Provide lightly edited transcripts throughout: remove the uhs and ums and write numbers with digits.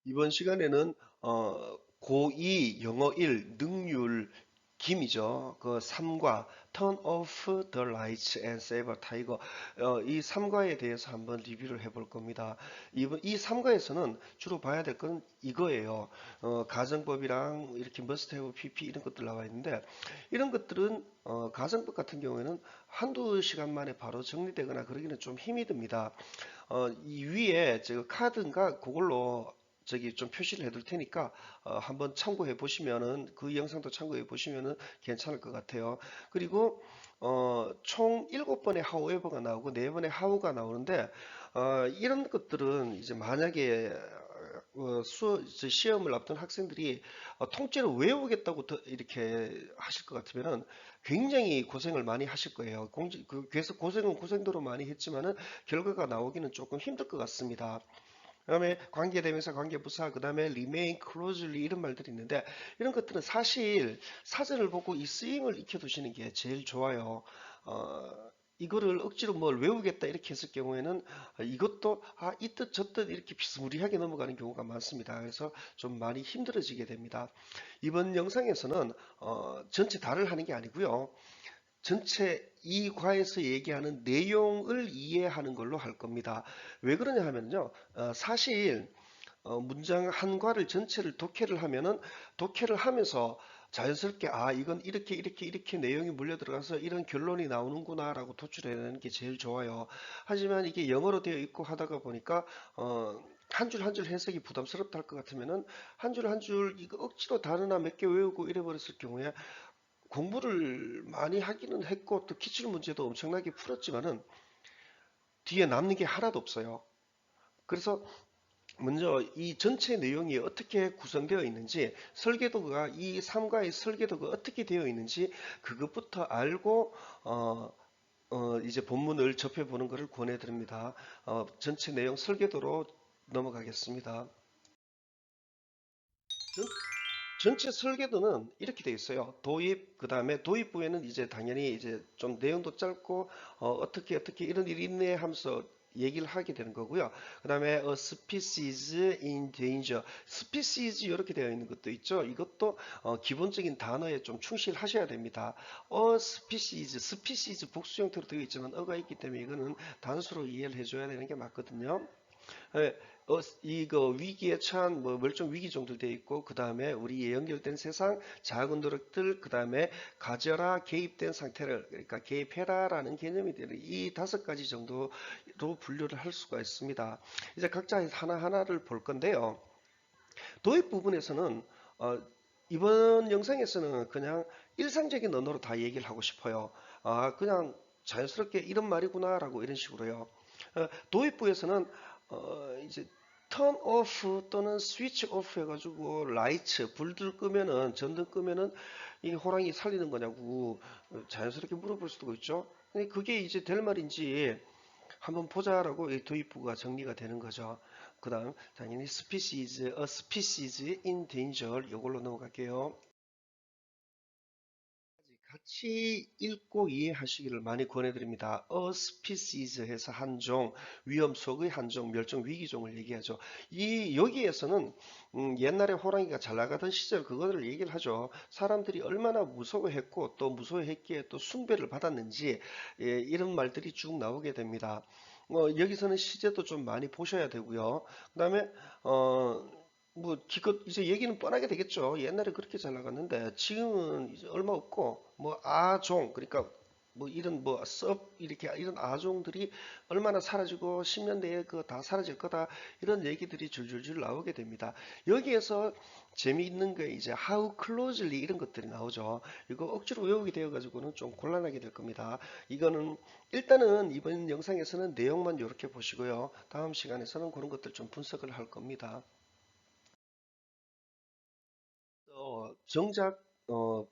이번 시간에는 고2 영어 1 능률 김이죠. 그 3과 Turn off the lights and save a tiger. 이 3과에 대해서 한번 리뷰를 해볼 겁니다. 이 3과에서는 주로 봐야 될 건 이거예요. 가정법이랑 이렇게 must have, pp 이런 것들 나와 있는데 이런 것들은 가정법 같은 경우에는 한두 시간 만에 바로 정리되거나 그러기는 좀 힘이 듭니다. 이 위에 저 카드인가 그걸로 저기 좀 표시를 해둘 테니까 한번 참고해 보시면은 그 영상도 참고해 보시면은 괜찮을 것 같아요. 그리고 총 7번의 however가 나오고 4번의 how가 나오는데 이런 것들은 이제 만약에 시험을 앞둔 학생들이 통째로 외우겠다고 이렇게 하실 것 같으면은 굉장히 고생을 많이 하실 거예요. 그래서 고생은 고생대로 많이 했지만은 결과가 나오기는 조금 힘들 것 같습니다. 그다음에 관계대명사, 관계부사, 그다음에 remain closely 이런 말들이 있는데 이런 것들은 사실 사전을 보고 이 쓰임을 익혀두시는 게 제일 좋아요. 이거를 억지로 뭘 외우겠다 이렇게 했을 경우에는 이것도 이 뜻 저 뜻 이렇게 비스무리하게 넘어가는 경우가 많습니다. 그래서 좀 많이 힘들어지게 됩니다. 이번 영상에서는 전체 다를 하는 게 아니고요. 전체 이 과에서 얘기하는 내용을 이해하는 걸로 할 겁니다. 왜 그러냐 하면요. 사실 문장 한 과를 전체를 독해를 하면은 독해를 하면서 자연스럽게 이건 이렇게 내용이 물려 들어가서 이런 결론이 나오는구나라고 도출해내는 게 제일 좋아요. 하지만 이게 영어로 되어 있고 하다가 보니까 한 줄 한 줄 해석이 부담스럽다 할 것 같으면은 한 줄 한 줄 이거 억지로 단어나 몇 개 외우고 이래 버렸을 경우에 공부를 많이 하기는 했고 또 기출 문제도 엄청나게 풀었지만은 뒤에 남는 게 하나도 없어요. 그래서 먼저 이 전체 내용이 어떻게 구성되어 있는지 설계도가 이 3과의 설계도가 어떻게 되어 있는지 그것부터 알고 이제 본문을 접해보는 것을 권해드립니다. 전체 내용 설계도로 넘어가겠습니다. 전체 설계도는 이렇게 되어 있어요. 도입, 그 다음에 도입부에는 이제 당연히 이제 좀 내용도 짧고, 어떻게 이런 일이 있네 하면서 얘기를 하게 되는 거고요. 그 다음에 species in danger, species 이렇게 되어 있는 것도 있죠. 이것도 기본적인 단어에 좀 충실하셔야 됩니다. species 복수 형태로 되어 있지만 어가 있기 때문에 이거는 단수로 이해를 해줘야 되는 게 맞거든요. 예, 이거 위기에 처한 뭐 멸종 위기 정도 되어 있고 그 다음에 우리에 연결된 세상 작은 노력들 그 다음에 가져라 개입된 상태를 그러니까 개입해라라는 개념이 되는 이 5가지 정도로 분류를 할 수가 있습니다. 이제 각자 하나하나를 볼 건데요. 도입 부분에서는 이번 영상에서는 그냥 일상적인 언어로 다 얘기를 하고 싶어요. 그냥 자연스럽게 이런 말이구나라고 이런 식으로요. 도입부에서는 이제 turn off 또는 switch off 해가지고 라이트 불들 끄면은 전등 끄면은 이 호랑이 살리는 거냐고 자연스럽게 물어볼 수도 있죠. 근데 그게 이제 될 말인지 한번 보자라고 이 도입부가 정리가 되는 거죠. 그 다음 당연히 species, a species in danger 이걸로 넘어갈게요. 같이 읽고 이해하시기를 많이 권해드립니다. A species 해서 한 종, 위험 속의 한 종, 멸종 위기종을 얘기하죠. 여기에서는 옛날에 호랑이가 잘 나가던 시절 그거를 얘기를 하죠. 사람들이 얼마나 무서워했고 또 무서워했기에 또 숭배를 받았는지 이런 말들이 쭉 나오게 됩니다. 여기서는 시제도 좀 많이 보셔야 되고요. 그 다음에 뭐 기껏 이제 얘기는 뻔하게 되겠죠. 옛날에 그렇게 잘 나갔는데 지금은 이제 얼마 없고 뭐 아종 그러니까 뭐 이런 뭐 섭 이렇게 이런 아종들이 얼마나 사라지고 10년 내에 그 다 사라질 거다 이런 얘기들이 줄줄줄 나오게 됩니다. 여기에서 재미있는 게 이제 how closely 이런 것들이 나오죠. 이거 억지로 외우게 되어 가지고는 좀 곤란하게 될 겁니다. 이거는 일단은 이번 영상에서는 내용만 이렇게 보시고요. 다음 시간에서는 그런 것들 좀 분석을 할 겁니다. 정작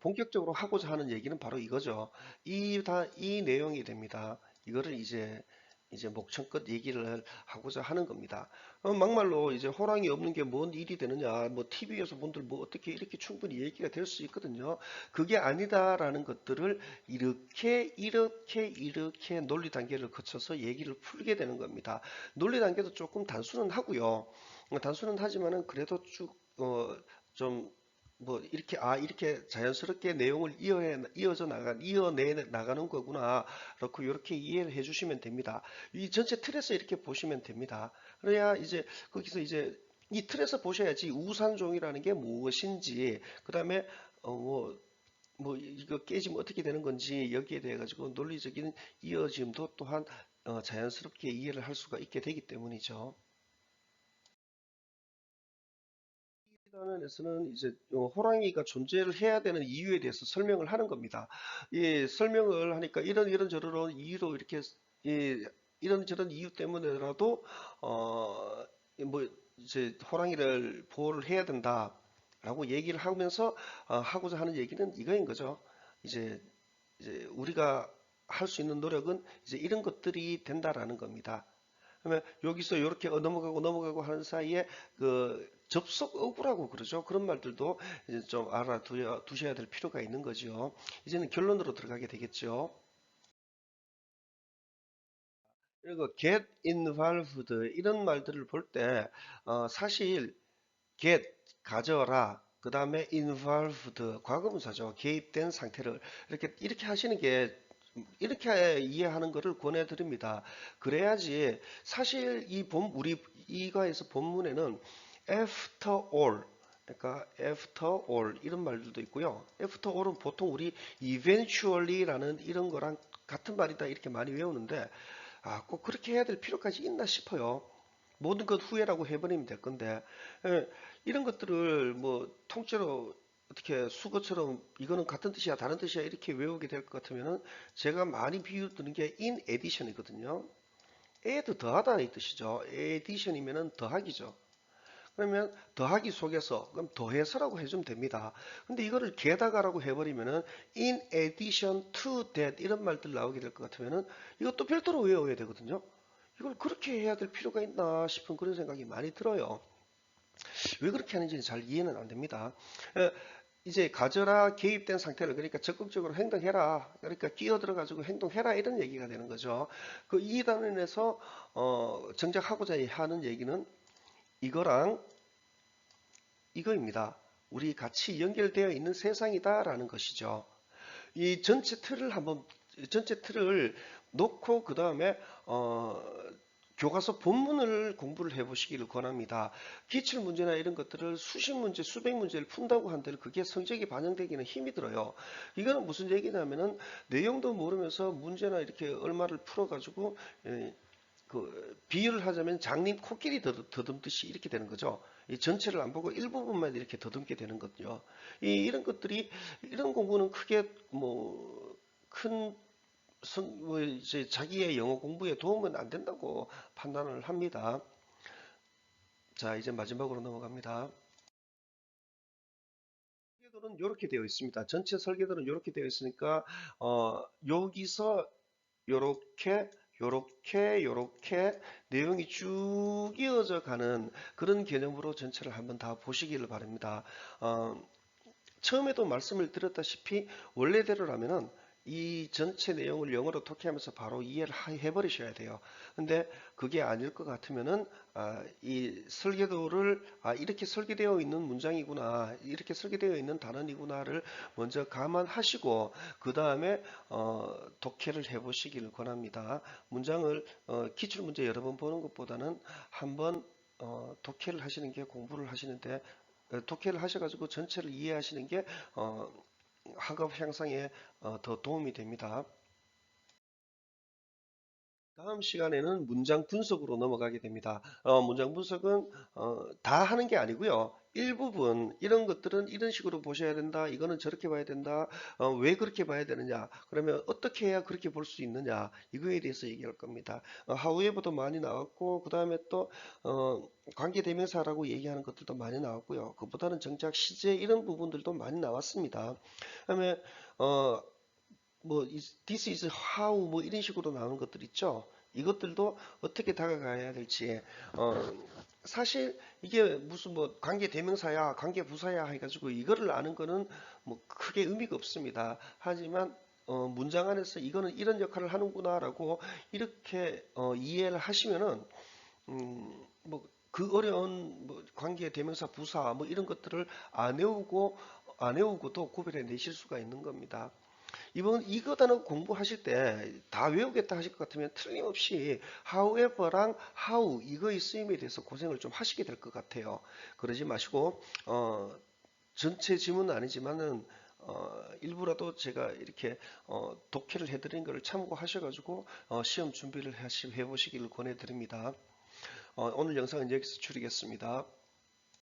본격적으로 하고자 하는 얘기는 바로 이거죠. 이 내용이 됩니다. 이거를 이제 목청껏 얘기를 하고자 하는 겁니다. 막말로 이제 호랑이 없는 게 뭔 일이 되느냐, 뭐 TV에서 분들 뭐 어떻게 이렇게 충분히 얘기가 될 수 있거든요. 그게 아니다라는 것들을 이렇게 논리 단계를 거쳐서 얘기를 풀게 되는 겁니다. 논리 단계도 조금 단순은 하고요. 단순은 하지만은 그래도 쭉, 좀, 뭐, 이렇게, 이렇게 자연스럽게 내용을 이어내 나가는 거구나. 그렇고, 이렇게 이해를 해 주시면 됩니다. 이 전체 틀에서 이렇게 보시면 됩니다. 그래야 이제, 거기서 이제, 이 틀에서 보셔야지 우산종이라는 게 무엇인지, 그 다음에, 이거 깨지면 어떻게 되는 건지, 여기에 대해 가지고 논리적인 이어짐도 또한, 자연스럽게 이해를 할 수가 있게 되기 때문이죠. 단원에서는 이제 호랑이가 존재를 해야 되는 이유에 대해서 설명을 하는 겁니다. 이 설명을 하니까 이런 저런 이유로 이렇게 이런 저런 이유 때문에라도 어 뭐 이제 호랑이를 보호를 해야 된다라고 얘기를 하면서 하고자 하는 얘기는 이거인 거죠. 이제 우리가 할 수 있는 노력은 이제 이런 것들이 된다라는 겁니다. 그러면 여기서 이렇게 넘어가고 하는 사이에 그 접속 어구라고 그러죠. 그런 말들도 이제 좀 두셔야 될 필요가 있는 거죠. 이제는 결론으로 들어가게 되겠죠. 그리고 get involved 이런 말들을 볼 때 사실 get 가져라 그 다음에 involved 과거분사죠. 개입된 상태를 이렇게 하시는 게 이렇게 이해하는 것을 권해드립니다. 그래야지 사실 우리 이과에서 본문에는 after all 그러니까 after all 이런 말들도 있고요. after all은 보통 우리 eventually라는 이런 거랑 같은 말이다 이렇게 많이 외우는데 꼭 그렇게 해야 될 필요까지 있나 싶어요. 모든 것 후회라고 해버리면 될 건데 이런 것들을 뭐 통째로 어떻게 수거처럼 이거는 같은 뜻이야 다른 뜻이야 이렇게 외우게 될 것 같으면은 제가 많이 비유 드는 게 in addition이거든요. add 더하다 이 뜻이죠. addition이면은 더하기죠. 그러면 더하기 속에서 그럼 더해서라고 해주면 됩니다. 근데 이거를 게다가라고 해버리면은 in addition to that 이런 말들 나오게 될 것 같으면은 이것도 별도로 외워야 되거든요. 이걸 그렇게 해야 될 필요가 있나 싶은 그런 생각이 많이 들어요. 왜 그렇게 하는지는 잘 이해는 안 됩니다. 이제 가져라 개입된 상태를 그러니까 적극적으로 행동해라 그러니까 끼어들어 가지고 행동해라 이런 얘기가 되는 거죠. 그 이 단원에서 정작 하고자 하는 얘기는 이거랑 이거입니다. 우리 같이 연결되어 있는 세상이다라는 것이죠. 이 전체 틀을 놓고 그 다음에 교과서 본문을 공부를 해보시기를 권합니다. 기출 문제나 이런 것들을 수십 문제, 수백 문제를 푼다고 한들 그게 성적이 반영되기는 힘이 들어요. 이거는 무슨 얘기냐면은 내용도 모르면서 문제나 이렇게 얼마를 풀어가지고 그 비유를 하자면 장님 코끼리 더듬듯이 이렇게 되는 거죠. 이 전체를 안 보고 일부분만 이렇게 더듬게 되는 거죠. 이런 것들이 이런 공부는 크게 뭐큰 뭐 이제 자기의 영어 공부에 도움은 안 된다고 판단을 합니다. 자, 이제 마지막으로 넘어갑니다. 설계도는 이렇게 되어 있습니다. 전체 설계도는 이렇게 되어 있으니까 여기서 요렇게 요렇게 내용이 쭉 이어져 가는 그런 개념으로 전체를 한번 다 보시기를 바랍니다. 어, 처음에도 말씀을 드렸다시피 원래대로라면은 이 전체 내용을 영어로 독해하면서 바로 이해를 해버리셔야 돼요. 근데 그게 아닐 것 같으면은 이 설계도를 이렇게 설계되어 있는 문장이구나, 이렇게 설계되어 있는 단원이구나를 먼저 감안하시고 그 다음에 독해를 해보시기를 권합니다. 문장을 기출 문제 여러 번 보는 것보다는 한번 독해를 하시는 게 공부를 하시는데 독해를 하셔가지고 전체를 이해하시는 게 어, 학업 향상에 더 도움이 됩니다. 다음 시간에는 문장 분석으로 넘어가게 됩니다. 문장 분석은 다 하는 게 아니고요. 일부분 이런 것들은 이런 식으로 보셔야 된다. 이거는 저렇게 봐야 된다. 왜 그렇게 봐야 되느냐? 그러면 어떻게 해야 그렇게 볼 수 있느냐? 이거에 대해서 얘기할 겁니다. 하우에버도 많이 나왔고 그 다음에 또 관계대명사라고 얘기하는 것들도 많이 나왔고요. 그보다는 정작 시제 이런 부분들도 많이 나왔습니다. 그다음에 어, this is how 뭐 이런 식으로 나오는 것들 있죠. 이것들도 어떻게 다가가야 될지 어, 사실 이게 무슨 뭐 관계 대명사야 관계 부사야 해가지고 이거를 아는 거는 뭐 크게 의미가 없습니다. 하지만 문장 안에서 이거는 이런 역할을 하는구나라고 이렇게 이해를 하시면은 뭐 그 어려운 뭐 관계 대명사 부사 뭐 이런 것들을 안 외우고도 구별해 내실 수가 있는 겁니다. 이번 이거 단어 공부하실 때 다 외우겠다 하실 것 같으면 틀림없이 however랑 how 이거의 쓰임에 대해서 고생을 좀 하시게 될 것 같아요. 그러지 마시고 전체 지문은 아니지만은 일부라도 제가 이렇게 독해를 해드린 것을 참고하셔가지고 시험 준비를 해보시길 권해드립니다. 오늘 영상은 여기서 줄이겠습니다.